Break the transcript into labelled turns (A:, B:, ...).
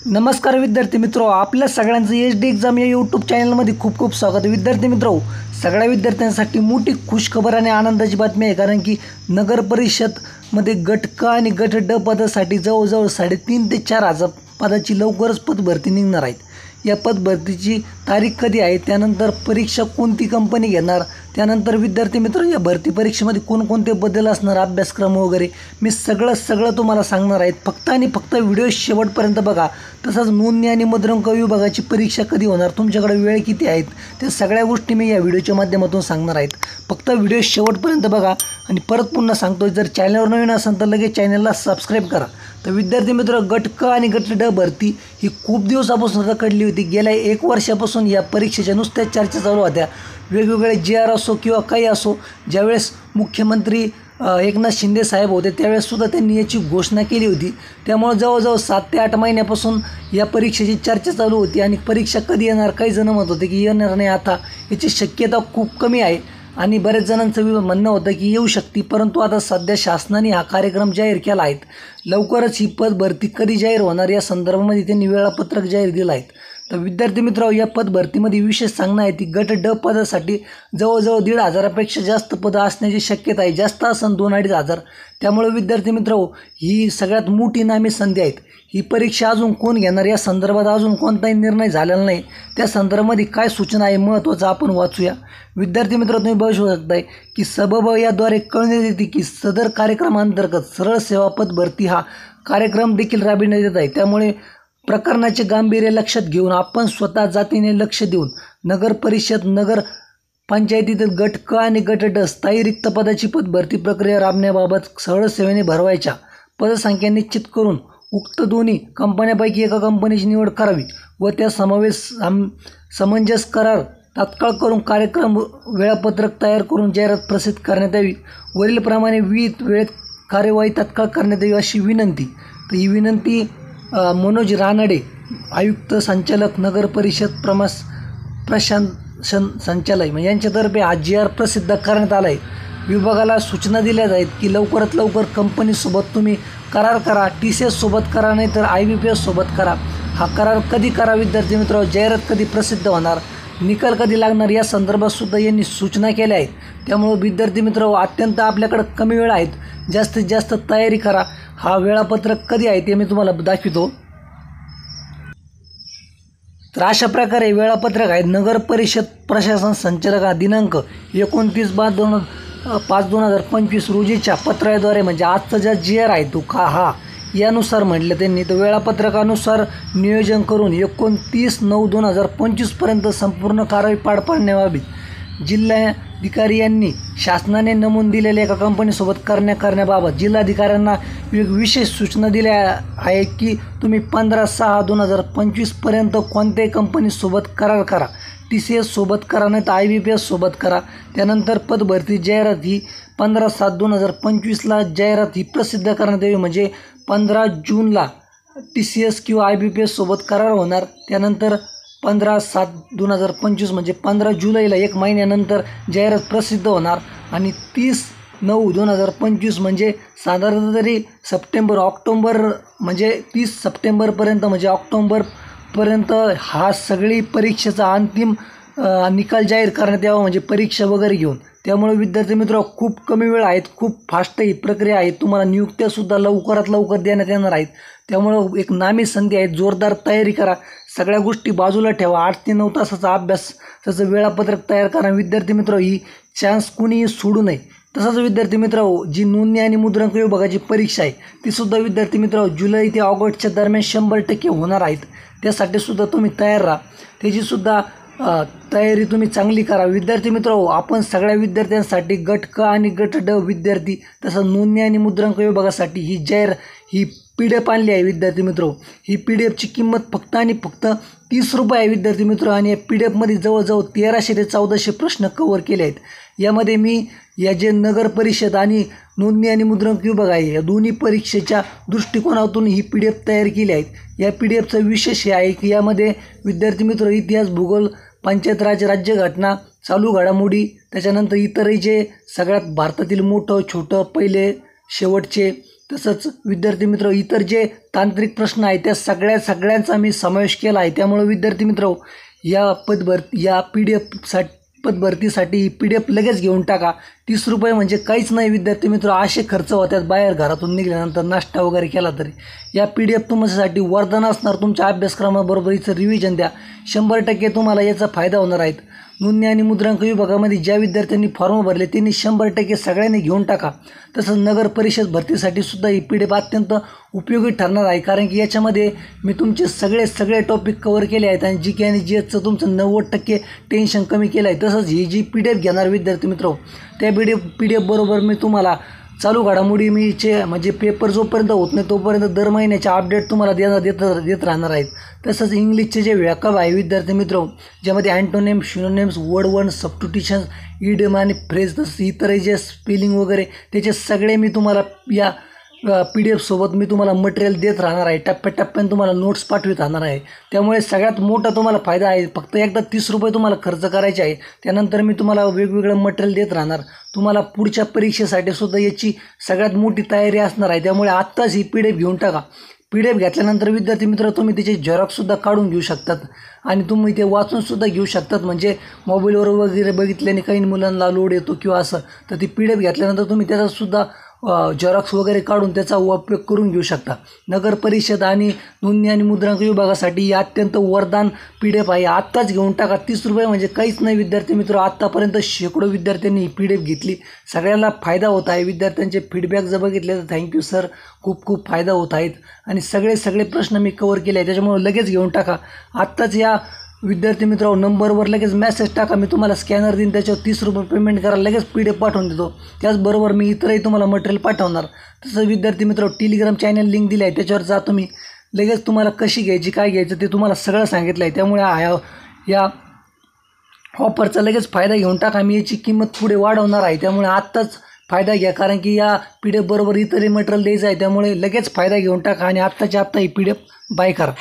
A: नमस्कार विद्यार्थी मित्रो, आपल्या सगळ्यांचं एच डी एक्झाम या यूट्यूब चॅनलमध्ये खूप खूप स्वागत. विद्यार्थी मित्रो, सगळ्या विद्यार्थ्यांसाठी मोठी खुशखबर आणि आनंदाची बातमी आहे. कारण की नगर परिषदमध्ये गट क आणि गट ड पदासाठी जवळजवळ 3,500 ते 4,000 पदाची लवकरच पदभरती निघणार आहेत. या पदभरतीची तारीख कधी आहे, त्यानंतर परीक्षा कोणती कंपनी घेणार, त्यानंतर विद्यार्थी मित्र या भरती परीक्षेमध्ये कोणकोणते बदल असणार, अभ्यासक्रम वगैरे मी सगळं तुम्हाला सांगणार आहेत. फक्त आणि फक्त व्हिडिओ शेवटपर्यंत बघा. तसंच नोंदणी आणि मुद्रांक विभागाची परीक्षा कधी होणार, तुमच्याकडे वेळ किती आहेत, त्या सगळ्या गोष्टी मी या व्हिडिओच्या माध्यमातून सांगणार आहेत. फक्त व्हिडिओ शेवटपर्यंत बघा. आणि परत पुन्हा सांगतो, जर चॅनलवर नवीन असेल तर लगेच चॅनलला सबस्क्राईब करा. तर विद्यार्थी मित्र, गट क आणि गट ड भरती ही खूप दिवसापासून रखडली होती. गेल्या 1 वर्षापासून या परीक्षेच्या नुसत्या चर्चा चालू होत्या. वेगवेगळे JR असो किंवा काही असो, ज्यावेळेस मुख्यमंत्री एकनाथ शिंदे साहेब होते त्यावेळेससुद्धा त्यांनी याची घोषणा केली होती. त्यामुळे जवळजवळ 7 ते 8 महिन्यापासून या परीक्षेची चर्चा चालू होती. आणि परीक्षा कधी येणार, काही जण म्हणत होते की येणार नाही, आता याची शक्यता खूप कमी आहे. आणि बऱ्याच जणांचं म्हणणं होतं की येऊ शकते. परंतु आता सध्या शासनाने हा कार्यक्रम जाहीर केला आहे. लवकरच ही पदभरती कधी जाहीर होणार या संदर्भामध्ये त्यांनी वेळापत्रक जाहीर दिलं आहे. तर विद्यार्थी मित्र, या पदभरतीमध्ये विशेष सांगणं आहे की गट ड पदासाठी जवळजवळ 1,500पेक्षा जास्त पदं असण्याची शक्यता आहे. जास्त असन 2-2.5 हजार. त्यामुळे विद्यार्थी मित्र, ही सगळ्यात मोठी नामी संधी आहेत. ही परीक्षा अजून कोण घेणार या संदर्भात अजून कोणताही निर्णय झालेला नाही. त्या संदर्भामध्ये काय सूचना आहे महत्त्वाचं आपण वाचूया. विद्यार्थी मित्र, तुम्ही बघू शकताय की सबब याद्वारे कळण्यात येते की सदर कार्यक्रमांतर्गत सरळ सेवा पदभरती हा कार्यक्रम देखील राबविण्यात येत आहे. त्यामुळे प्रकरणाचे गांभीर्य लक्षात घेऊन आपण स्वतः जातीने लक्ष देऊन नगर परिषद, नगर पंचायतीतील गट क आणि गट ड स्थायी रिक्त पदाची पदभरती प्रक्रिया राबण्याबाबत सरळ सेवेने भरवायच्या पदसंख्या निश्चित करून उक्त दोन्ही कंपन्यांपैकी एका कंपनीची निवड करावी व त्या समावेश समंजस करार तात्काळ करून कार्यक्रम वेळापत्रक तयार करून जाहिरात प्रसिद्ध करण्यात यावी. वरीलप्रमाणे विहित वेळेत कार्यवाही तात्काळ करण्यात यावी अशी विनंती. तर ही विनंती मनोज रानडे, आयुक्त संचालक नगर परिषद प्रशासन संचालय यांच्यातर्फे हा JR प्रसिद्ध करण्यात आला आहे. विभागाला सूचना दिल्या आहेत की लवकरात लवकर कंपनीसोबत तुम्ही करार करा. TCS सोबत करा, नाही तर IBPS सोबत करा. हा करार कधी करा विद्यार्थी मित्र, जाहिरात कधी प्रसिद्ध होणार, निकाल कधी लागणार या संदर्भातसुद्धा यांनी सूचना केल्या आहेत. त्यामुळे विद्यार्थी मित्र, अत्यंत आपल्याकडे कमी वेळ आहेत, जास्तीत जास्त तयारी करा. हा वेळापत्रक कधी आहे ते मी तुम्हाला दाखवतो. तर अशा प्रकारे वेळापत्रक आहे. नगर परिषद प्रशासन संचालक दिनांक 29/5/2025 रोजीच्या पत्राद्वारे, म्हणजे आजचा ज्या JR आहे तो यानुसार म्हटलं त्यांनी. तर वेळापत्रकानुसार नियोजन करून 29/9/2025 पर्यंत संपूर्ण कारवाई पार पाडण्याबाबत जिल्हाधिकारी यांनी शासनाने नमूद दिलेल्या एका कंपनीसोबत करण्याबाबत जिल्हाधिकाऱ्यांना विशेष सूचना दिल्या आहे की तुम्ही 15/6/2025 पर्यंत कोणत्याही कंपनीसोबत करार करा. TCS सोबत करा, नाही तर IBPS सोबत करा. त्यानंतर पदभरती जाहिरात ही 15/7/2025 जाहिरात ही प्रसिद्ध करण्यात यावी. म्हणजे 15 जूनला TCS किंवा IBPS सोबत करार होणार. त्यानंतर 15/7/2025 म्हणजे 15 जुलैला 1 महिन्यानंतर जाहिरात प्रसिद्ध होणार. आणि 30/9/2025 म्हणजे साधारणतः तरी ऑक्टोबर म्हणजे 30 सप्टेंबरपर्यंत, म्हणजे ऑक्टोबरपर्यंत हा सगळी परीक्षेचा अंतिम निकाल जाहीर करण्यात यावा, म्हणजे परीक्षा वगैरे घेऊन. त्यामुळे विद्यार्थी मित्र, खूप कमी वेळ आहेत, खूप फास्ट ही प्रक्रिया आहे. तुम्हाला नियुक्त्यासुद्धा लवकरात लवकर देण्यात येणार आहेत. त्यामुळं एक नामी संधी आहे. जोरदार तयारी करा. सगळ्या गोष्टी बाजूला ठेवा. 8 ते 9 तासाचा अभ्यास, त्याचं वेळापत्रक तयार करा. विद्यार्थी मित्र, ही चान्स कुणीही सोडू नये. तसंच विद्यार्थी मित्र, जी नोंदणी आणि मुद्रांक विभागाची परीक्षा आहे तीसुद्धा विद्यार्थी मित्र जुलै ते ऑगस्टच्या दरम्यान 100% होणार आहेत. त्यासाठीसुद्धा तुम्ही तयार राहा. त्याचीसुद्धा तयारी तुम्ही चांगली करा. विद्यार्थी मित्र, आपण सगळ्या विद्यार्थ्यांसाठी गट क आणि गट ड विद्यार्थी, तसंच नोंदणी आणि मुद्रांक विभागासाठी ही PDF आणली आहे. विद्यार्थी मित्र, ही PDFची किंमत फक्त आणि फक्त 30 रुपये आहे विद्यार्थी मित्र. आणि या PDFमध्ये जवळजवळ 1300 ते 1400 प्रश्न कव्हर केले आहेत. यामध्ये मी या जे नगर परिषद आणि नोंदणी आणि मुद्रांक विभाग आहे या दोन्ही परीक्षेच्या दृष्टिकोनातून ही PDF तयार केली आहेत. या PDFचं विशेष हे आहे की यामध्ये विद्यार्थी मित्र इतिहास, भूगोल, पंचायत राज, राज्यघटना, चालू घडामोडी, त्याच्यानंतर इतरही जे सगळ्यात भारतातील मोठं छोटं, पहिले शेवटचे, तसंच विद्यार्थी मित्र इतर जे तांत्रिक प्रश्न आहेत त्या सगळ्यांचा मी समावेश केला आहे. त्यामुळे विद्यार्थी मित्र या पदभरतीसाठी ही PDF लगेच घेऊन टाका. 30 रुपये म्हणजे काहीच नाही विद्यार्थी मित्र. असे खर्च होतात बाहेर घरातून निघाल्यानंतर नाश्ता वगैरे केला तरी. या PDF तुमच्यासाठी वरदान असणार. तुमच्या अभ्यासक्रमाबरोबर इथं रिव्हिजन द्या. 100% तुम्हाला याचा फायदा होणार आहे. नोंदणी आणि मुद्रांक विभागामध्ये ज्या विद्यार्थ्यांनी फॉर्म भरले त्यांनी 100% सगळ्यांनी घेऊन टाका. तसंच नगर परिषद भरतीसाठी सुद्धा ही PDF अत्यंत उपयोगी ठरणार आहे. कारण की याच्यामध्ये मी तुमचे सगळे टॉपिक कव्हर केले आहेत आणि GK आणि GSचं तुमचं 90% टेन्शन कमी केलं आहे. तसंच ही जी PDF घेणार विद्यार्थी मित्र त्या PDF बरोबर मी तुम्हाला चालू घडामोडी म्हणजे पेपर जोपर्यंत होत नाही तोपर्यंत दर महिन्याच्या अपडेट तुम्हाला देत राहणार आहेत. तसंच इंग्लिशचे जे व्याकरण आहे विद्यार्थी मित्र ज्यामध्ये antonym, synonyms, word one, substitutions, idiom आणि फ्रेज तसंच इतर जे स्पेलिंग वगैरे त्याचे सगळे मी तुम्हाला या PDF सोबत मी तुम्हाला मटेरियल देत राहणार आहे. टप्प्याटप्प्याने तुम्हाला नोट्स पाठवित राहणार आहे. त्यामुळे सगळ्यात मोठा तुम्हाला फायदा आहे. फक्त एकदा 30 रुपये तुम्हाला खर्च करायचे आहे. त्यानंतर मी तुम्हाला वेगवेगळं मटेरियल देत राहणार. तुम्हाला पुढच्या परीक्षेसाठी सुद्धा याची सगळ्यात मोठी तयारी असणार आहे. त्यामुळे आत्ताच ही PDF घेऊन टाका. PDF घेतल्यानंतर विद्यार्थी मित्र तुम्ही त्याचे झेरॉक्ससुद्धा काढून घेऊ शकतात आणि तुम्ही ते वाचूनसुद्धा घेऊ शकतात. म्हणजे मोबाईलवर वगैरे बघितल्याने काही मुलांना लोड येतो किंवा असं तर ती PDF घेतल्यानंतर तुम्ही त्याचासुद्धा झेरॉक्स वगैरे काढून त्याचा उपयोग करून घेऊ शकता. नगर परिषद आणि नोंदणी आणि मुद्रांक विभागासाठी ही अत्यंत वरदान PDF आहे. आत्ताच घेऊन टाका. 30 रुपये म्हणजे काहीच नाही विद्यार्थी मित्र. आत्तापर्यंत शेकडो विद्यार्थ्यांनी ही PDF घेतली. सगळ्यांना फायदा होत आहे. विद्यार्थ्यांचे फीडबॅक जर बघितले तर थँक्यू सर, खूप फायदा होत आहेत आणि सगळे प्रश्न मी कव्हर केले आहे. त्याच्यामुळे लगेच घेऊन टाका. आत्ताच या विद्यार्थी मित्रांनो नंबरवर लगेच मेसेज टाका. मी तुम्हाला स्कॅनर देईन त्याच्यावर 30 रुपये पेमेंट करा. लगेच PDF पाठवून देतो. त्याचबरोबर मी इतरही तुम्हाला मटेरियल पाठवणार. तसं विद्यार्थी मित्र टेलिग्राम चॅनल लिंक दिली आहे त्याच्यावर जा तुम्ही. लगेच तुम्हाला कशी घ्यायची काय घ्यायचं ते तुम्हाला सगळं सांगितलं आहे. त्यामुळे या ऑफरचा लगेच फायदा घेऊन टाका. मी याची किंमत पुढे वाढवणार आहे. त्यामुळे आत्ताच फायदा घ्या. कारण की या PDF बरोबर इतरही मटेरियल द्यायचं आहे. त्यामुळे लगेच फायदा घेऊन टाका आणि आत्ताच्या आत्ता ही PDF बाय करा.